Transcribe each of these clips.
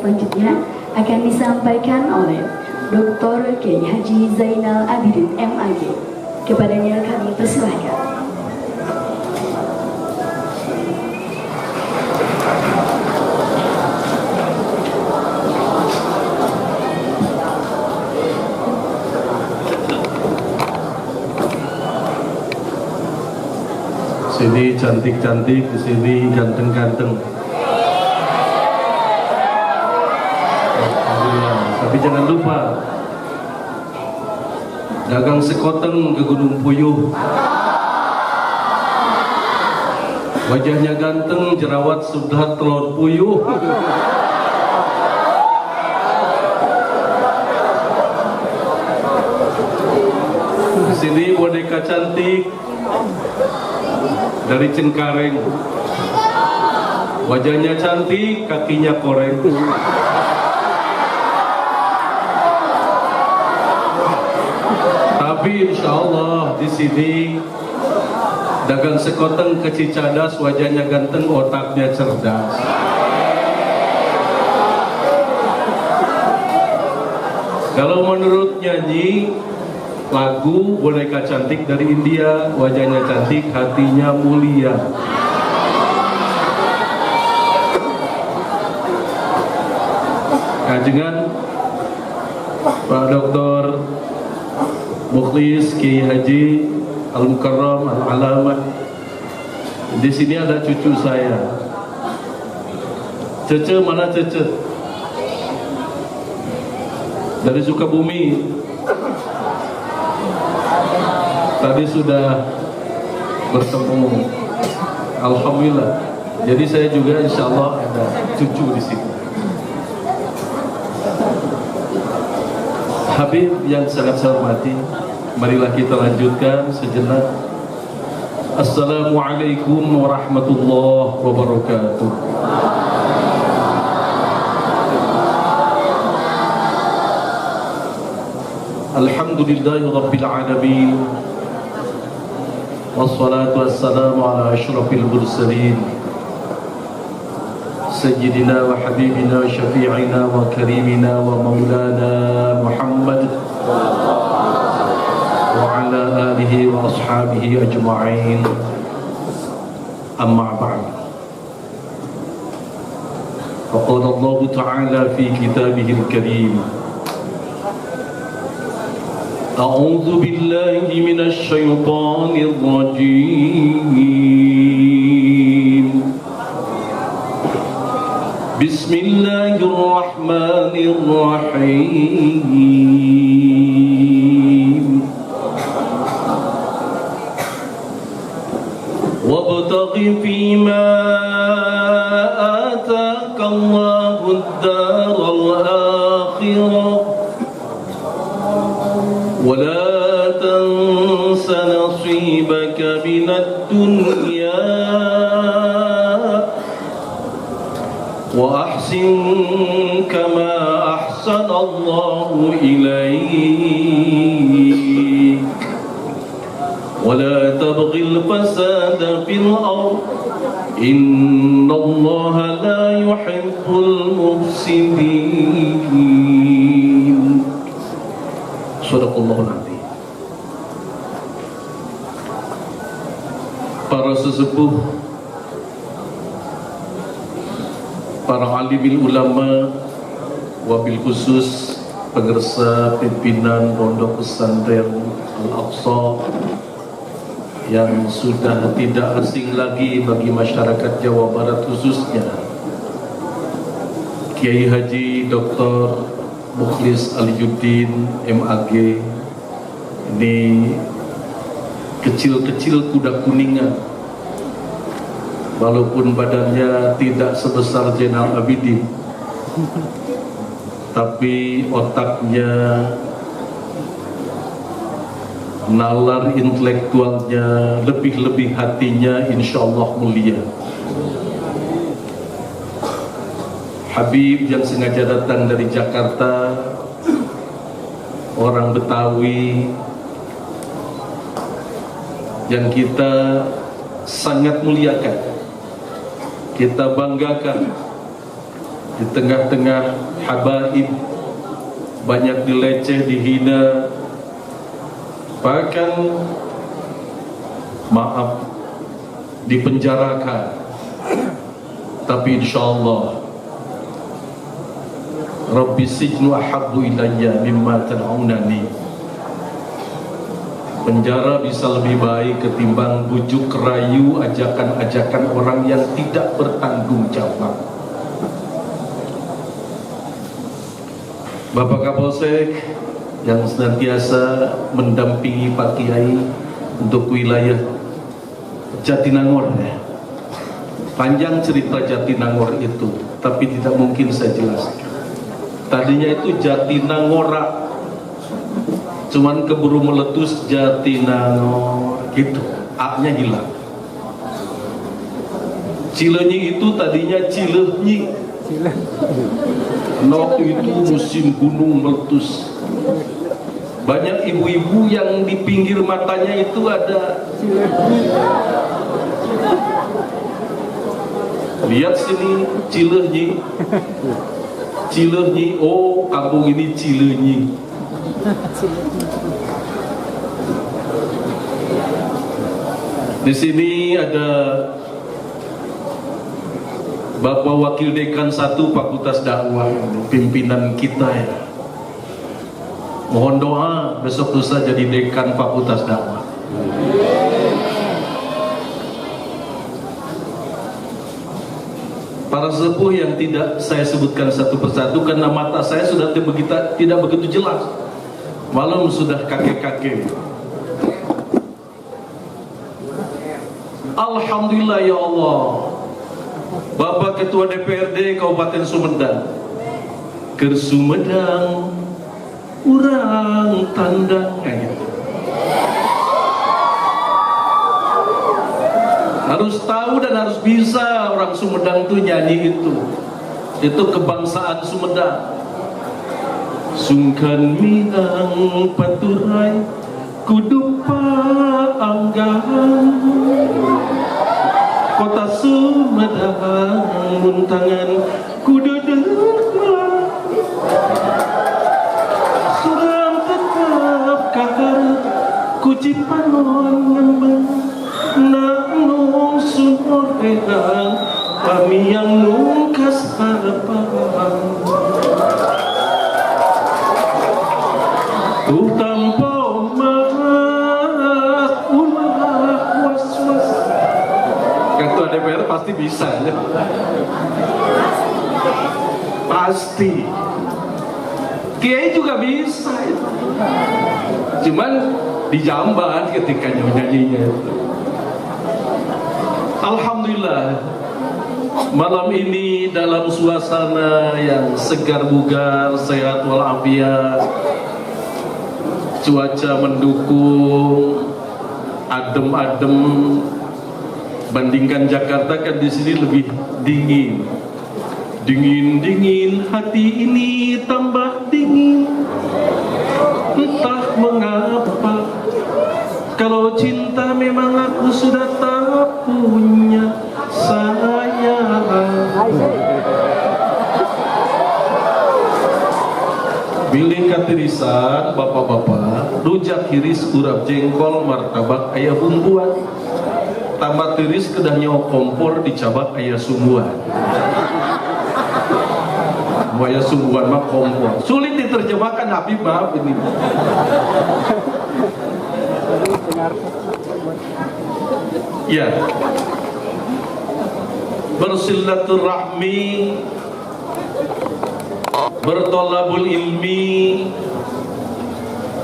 selanjutnya akan disampaikan oleh Dr. Kiai Haji Zainal Abidin MAG. Kepadanya kami persilahkan. Sini cantik-cantik, di sini ganteng-ganteng. Tapi jangan lupa dagang sekoteng ke Gunung Puyuh. Wajahnya ganteng, jerawat sudah telur puyuh. Di sini boneka cantik dari Cengkareng, wajahnya cantik, kakinya koreng. Tapi insya Allah di sini dagang sekoteng ke Cicadas, wajahnya ganteng, otaknya cerdas. Kalau menurut nyanyi lagu, boneka cantik dari India, wajahnya cantik, hatinya mulia. Kajengan Pak Dr. Mukhlis Kiai Haji Al-Mukarram Al-Alamah. Di sini ada cucu saya. Cece, mana Cece? Dari Sukabumi. Tadi sudah bertemu, alhamdulillah. Jadi saya juga insya Allah ada cucu di sini. Habib yang sangat saya hormati, marilah kita lanjutkan sejenak. Assalamualaikum warahmatullahi wabarakatuh. Alhamdulillahi rabbil alamin. Wassalatu wassalamu ala ashrafil mursalin Sayyidina wa habibina wa syafi'ina wa karimina wa maulana Muhammad wa ala alihi wa ashabihi ajma'in. Amma ba'd. Faqala Allah Ta'ala fi kitabihil karim, أعوذ بالله من الشيطان الرجيم بسم الله الرحمن الرحيم وابتغ فيما آتاك الله الدار الآخرة ولا تنس نصيبك من الدنيا وأحسن كما أحسن الله إليك ولا تبغ الفساد في الأرض إن الله لا يحب المفسدين. Sadaqallahul Azim. Para sesepuh, para alimil ulama, wabil khusus pengersa pimpinan Pondok Pesantren Al-Aqsa yang sudah tidak asing lagi bagi masyarakat Jawa Barat khususnya, Kiai Haji Dr. Mukhlis Aliuddin MAG. Ini kecil-kecil kuda kuningan, walaupun badannya tidak sebesar Zainal Abidin, tapi otaknya, nalar intelektualnya, lebih-lebih hatinya insya Allah mulia. Habib yang sengaja datang dari Jakarta, orang Betawi, yang kita sangat muliakan, kita banggakan di tengah-tengah habaib, banyak dileceh, dihina, bahkan maaf dipenjarakan. Tapi insyaallah Rabbi sijnu ahabbu ilayya mimma tad'unani. Penjara bisa lebih baik ketimbang bujuk rayu ajakan-ajakan orang yang tidak bertanggung jawab. Bapak Kapolsek yang senantiasa mendampingi Pak Kiai untuk wilayah Jatinangor, ya. Panjang cerita Jatinangor itu, tapi tidak mungkin saya jelaskan. Tadinya itu Jatinangora, cuman keburu meletus Jatinangor gitu, A-nya hilang. Cileunyi itu tadinya Cileunyi. Waktu itu musim gunung meletus, banyak ibu-ibu yang di pinggir matanya itu ada. Lihat sini Cileunyi, Cileunyi, oh kampung ini Cileunyi. Di sini ada Bapak Wakil Dekan 1 Fakultas Dakwah, pimpinan kita ya. Mohon doa besok lusa jadi dekan Fakultas Dakwah. Para sepuh yang tidak saya sebutkan satu persatu karena mata saya sudah tidak begitu jelas. Malam sudah kakek-kakek. Alhamdulillah ya Allah. Bapak Ketua DPRD Kabupaten Sumedang, ke Sumedang urang tandang, gitu. Harus tahu dan harus bisa orang Sumedang tuh nyanyi itu kebangsaan Sumedang. Sungkan minang paturai kudu paanggahan, kota Sumedang muntangan kudu deukma, surang tetap kahar kuci panon ngembang, nang sumur edang kami yang nungkas harapan. Tuh tanpa mas ulah was-was. Ketua DPR pasti bisa ya. Pasti. Kiai juga bisa ya. Cuman dijamban ketika nyanyinya itu. Alhamdulillah, malam ini dalam suasana yang segar bugar, sehat walafiat, cuaca mendukung, adem-adem. Bandingkan Jakarta kan di sini lebih dingin. Dingin-dingin hati ini tambah dingin. Entah mengapa, kalau cinta memang aku sudah tak punya sayang. Bilih katirisan bapak-bapak, rujak hiris urap jengkol martabak ayah bumbuan, tambah tiris kedah nyawa kompor dicabak ayah sumbuan. Ayah sumbuan mah kompor, sulit diterjemahkan Habib, maaf ini. Ya, bersilaturahmi, bertolabul ilmi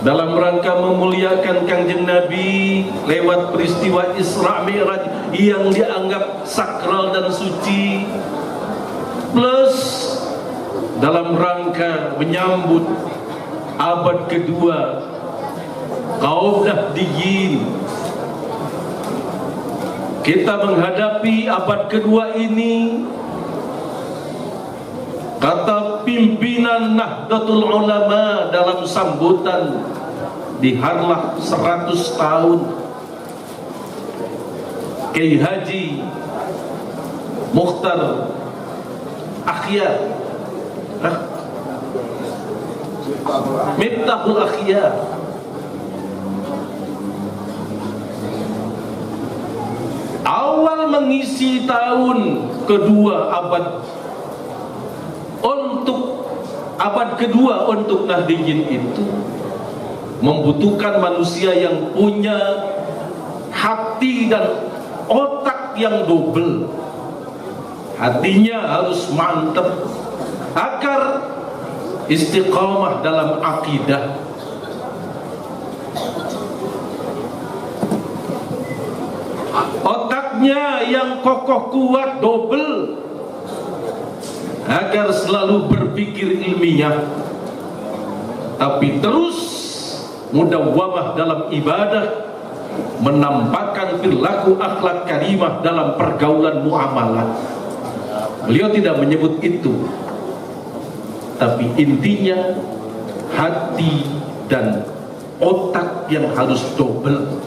dalam rangka memuliakan Kangjeng Nabi lewat peristiwa Isra Mi'raj yang dianggap sakral dan suci, plus dalam rangka menyambut abad kedua kaum Nahdiyin. Kita menghadapi abad kedua ini, kata pimpinan Nahdlatul Ulama dalam sambutan di Harlah 100 tahun, Kiai Haji Mukhtar akhyar. Miftahul akhyar. Awal mengisi tahun kedua abad kedua untuk Nahdiyin itu membutuhkan manusia yang punya hati dan otak yang double. Hatinya harus mantap agar istiqamah dalam akidah. Otaknya yang kokoh kuat double agar selalu berpikir ilmiah, tapi terus mudawwamah dalam ibadah, menampakkan perilaku akhlak karimah dalam pergaulan muamalah. Beliau tidak menyebut itu, tapi intinya hati dan otak yang harus double.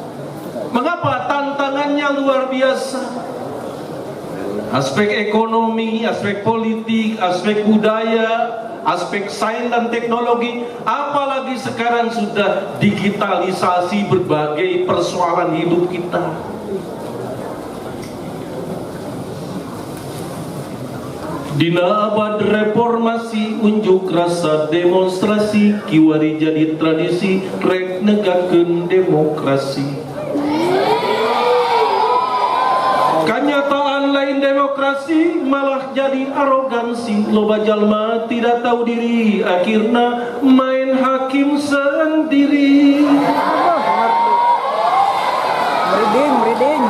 Mengapa? Tantangannya luar biasa. Aspek ekonomi, aspek politik, aspek budaya, aspek sains dan teknologi, apalagi sekarang sudah digitalisasi berbagai persoalan hidup kita. Dina abad reformasi, unjuk rasa demonstrasi, kiwari jadi tradisi, rek negakeun demokrasi. Kenyataan lain demokrasi malah jadi arogansi. Loba jalma tidak tahu diri, akhirnya main hakim sendiri. Meriding.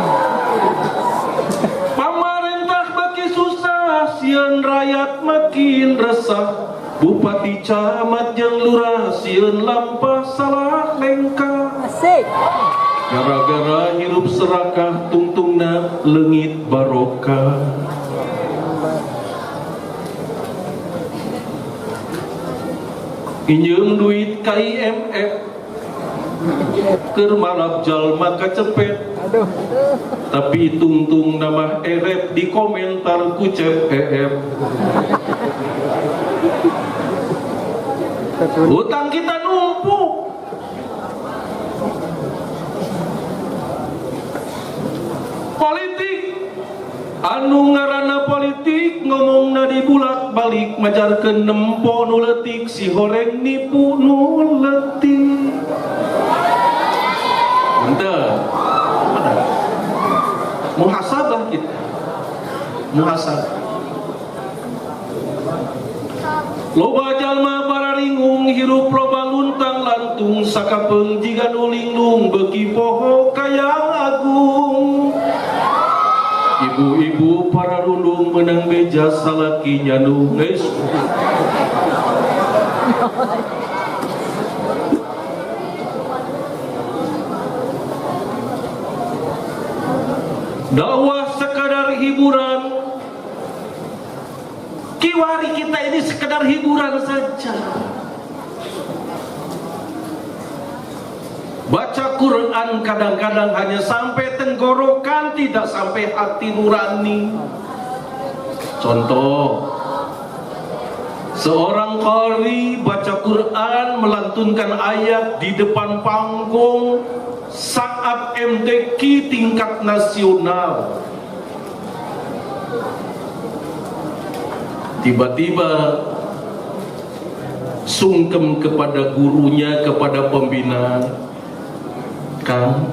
Pamarentah makin susah, sieun rakyat makin resah. Bupati camat jeung lurah sieun lampah salah lengkah. Asik. Gara-gara hirup serakah, tungtungna leungit barokah. Injeung duit ka IMF, keur marab jalma kacepet. Aduh. Tapi tungtung nama erep di komentar ku CPF. Utang kita numpuk. Politik anu ngaranna politik, ngomongna di bulak balik, majarkeun nempo nu leutik, si horeng nipu nu leutik. Punten. Muhasabah kita. Muhasabah. Loba jalma bararingung, hirup loba luntang lantung, sakapeung jiga nu linglung, beuki poho kayang agung. Ibu-ibu para rundung menang beja salaki nyandung. Dakwah sekadar hiburan. Kiwari kita ini sekedar hiburan saja. Baca Quran kadang-kadang hanya sampai tenggorokan, tidak sampai hati nurani. Contoh, seorang qari baca Quran, melantunkan ayat di depan panggung saat MTQ tingkat nasional. Tiba-tiba sungkem kepada gurunya, kepada pembina, Kang,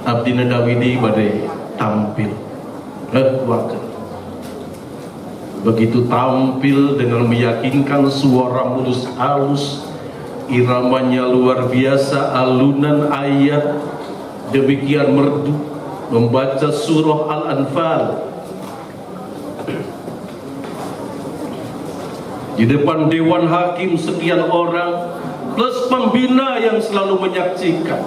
abdi Dawidi badai tampil. Begitu tampil dengan meyakinkan, suara mulus halus, iramanya luar biasa, alunan ayat demikian merdu, membaca surah Al-Anfal di depan dewan hakim sekian orang plus pembina yang selalu menyaksikan.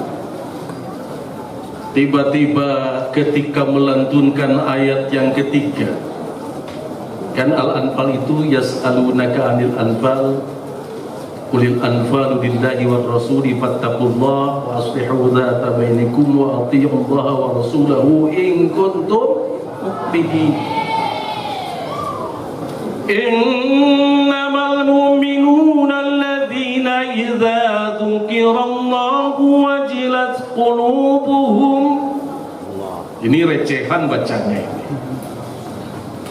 Tiba-tiba ketika melantunkan ayat yang ketiga, kan Al-Anfal itu yas'alunaka 'anil anfal qulil anfalu lillahi war rasuli fattaqullaha wa aslihu dzata bainakum wa athi'ullaha wa rasulahu in kuntum mu'minin. Innamal mu'minuna alladzina idza dzukirallahu wajilat qulubuhum. Ini recehan bacanya ini.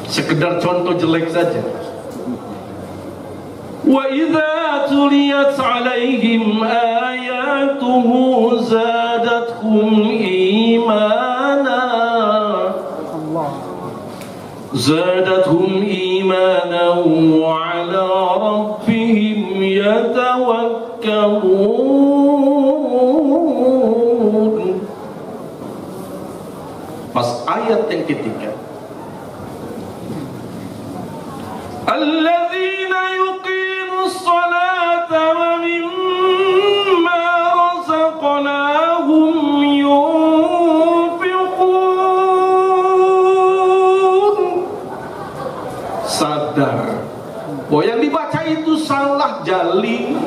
Sekedar contoh jelek saja. Wa idza tuliyat 'alaihim ayatuhu zadatuhum imana. Zadatuhum imana wa 'ala rabbihim yatawakkalun. Pas ayat yang ketiga, alladzina yuqimus salata wa mimma razaqnahum yunfiqun. Sadar bahwa yang dibaca itu salah jali.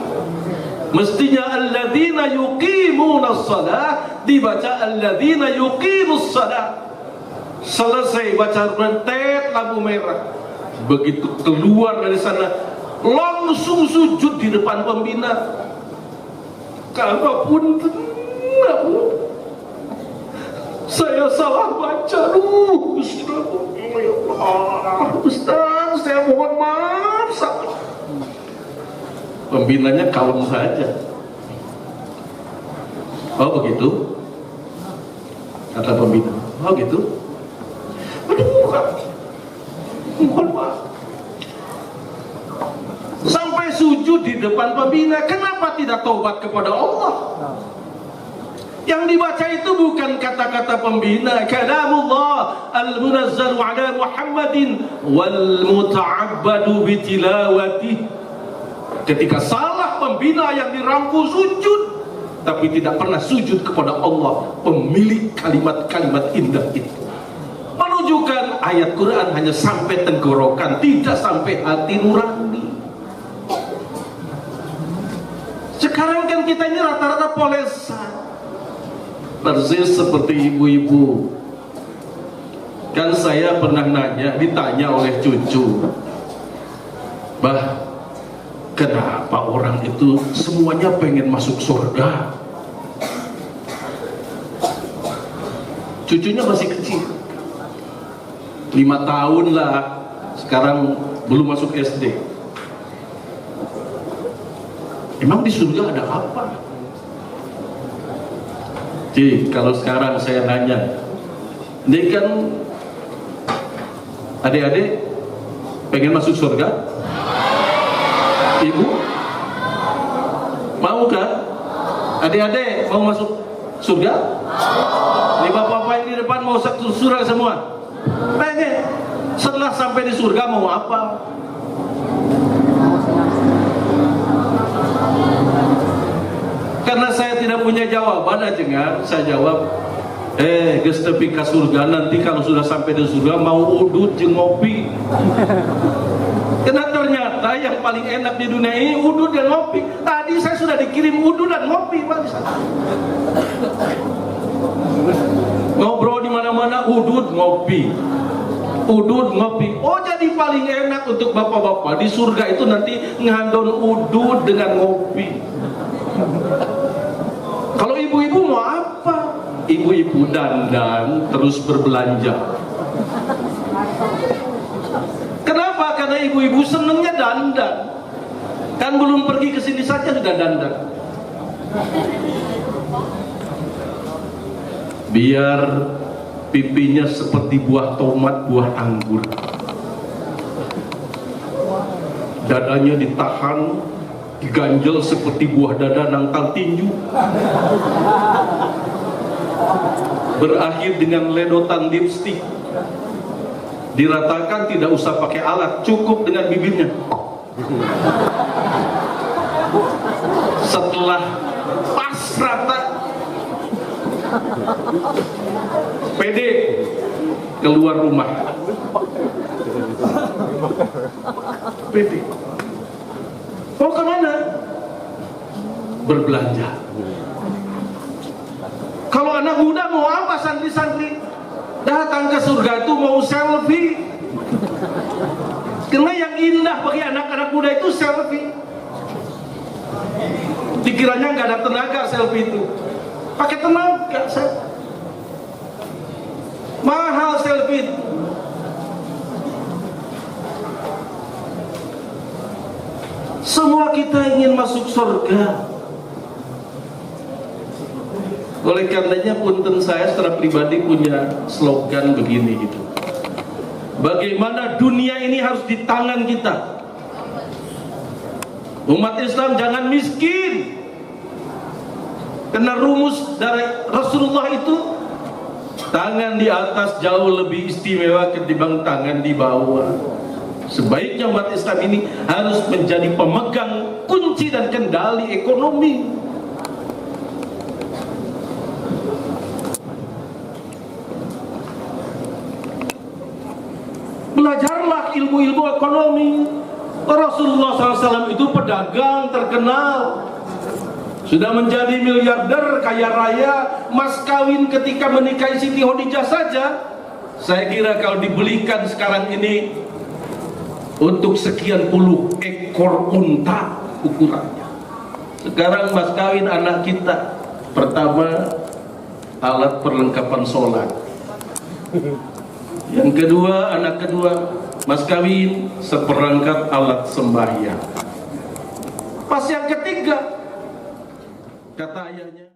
Mestinya alladzina yuqimunas shalah, dibaca alladzina yuqimus shalah. Selesai baca rentet lampu merah. Begitu keluar dari sana langsung sujud di depan pembina. Kalaupun saya salah baca, Ustaz, saya mohon maaf. Pembinanya kalem saja. Oh begitu? Kata pembina. Oh gitu? Aduh, mohon maaf. Sampai sujud di depan pembina, kenapa tidak taubat kepada Allah? Yang dibaca itu bukan kata-kata pembina, kalamullah al-munazzalu ala Muhammadin wal muta'abbadu bitilawati. Ketika salah pembina yang dirampu sujud, tapi tidak pernah sujud kepada Allah, pemilik kalimat-kalimat indah itu. Menunjukkan ayat Quran hanya sampai tenggorokan, tidak sampai hati nurani. Sekarang kan kita ini rata-rata polesan, persis seperti ibu-ibu. Kan saya pernah ditanya oleh cucu, "Bah, kenapa orang itu semuanya pengen masuk surga?" Cucunya masih kecil, 5 tahun lah, sekarang belum masuk SD. Emang di surga ada apa? Jadi kalau sekarang saya nanya, ini kan adik-adik pengen masuk surga? Ibu? Mau kan? Adik-adik mau masuk surga? Ini bapak-bapak yang di depan mau masuk surga semua? Pengen. Setelah sampai di surga mau apa? Karena saya tidak punya jawaban aja, saya jawab, geus tepi ka surga, nanti kalau sudah sampai di surga mau udud jeung ngopi. Karena ternyata yang paling enak di dunia ini udud dan ngopi. Tadi saya sudah dikirim udud dan ngopi, Pak. Ngobrol di mana-mana udud ngopi. Udud ngopi. Oh, jadi paling enak untuk bapak-bapak di surga itu nanti ngandon udud dengan ngopi. Kalau ibu-ibu mau apa? Ibu-ibu dandan terus berbelanja. Kenapa? Karena ibu-ibu senengnya dandan. Kan belum pergi ke sini saja sudah dandan. Biar pipinya seperti buah tomat, buah anggur. Dadanya ditahan, diganjel seperti buah dada nangkal tinju. Berakhir dengan ledotan lipstik. Diratakan tidak usah pakai alat, cukup dengan bibirnya. Setelah pas rata, pede keluar rumah. Pede. Mau kemana? Berbelanja. Kalau anak muda mau apa santri-santri? Datang ke surga itu mau selfie. Karena yang indah bagi anak-anak muda itu selfie. Dikiranya nggak ada tenaga selfie itu. Pakai tenaga, mahal selfie itu. Semua kita ingin masuk surga. Oleh karenanya punten saya secara pribadi punya slogan begini gitu. Bagaimana dunia ini harus di tangan kita. Umat Islam jangan miskin. Karena rumus dari Rasulullah itu tangan di atas jauh lebih istimewa ketimbang tangan di bawah. Sebaiknya umat Islam ini harus menjadi pemegang kunci dan kendali ekonomi. Belajarlah ilmu-ilmu ekonomi. Rasulullah SAW itu pedagang terkenal, sudah menjadi miliarder kaya raya. Mas kawin ketika menikahi Siti Khadijah saja, saya kira kalau dibelikan sekarang ini untuk sekian puluh ekor unta ukurannya. Sekarang mas kawin anak kita, pertama alat perlengkapan sholat, yang kedua anak kedua mas kawin seperangkat alat sembahyang, pas yang ketiga kata ayahnya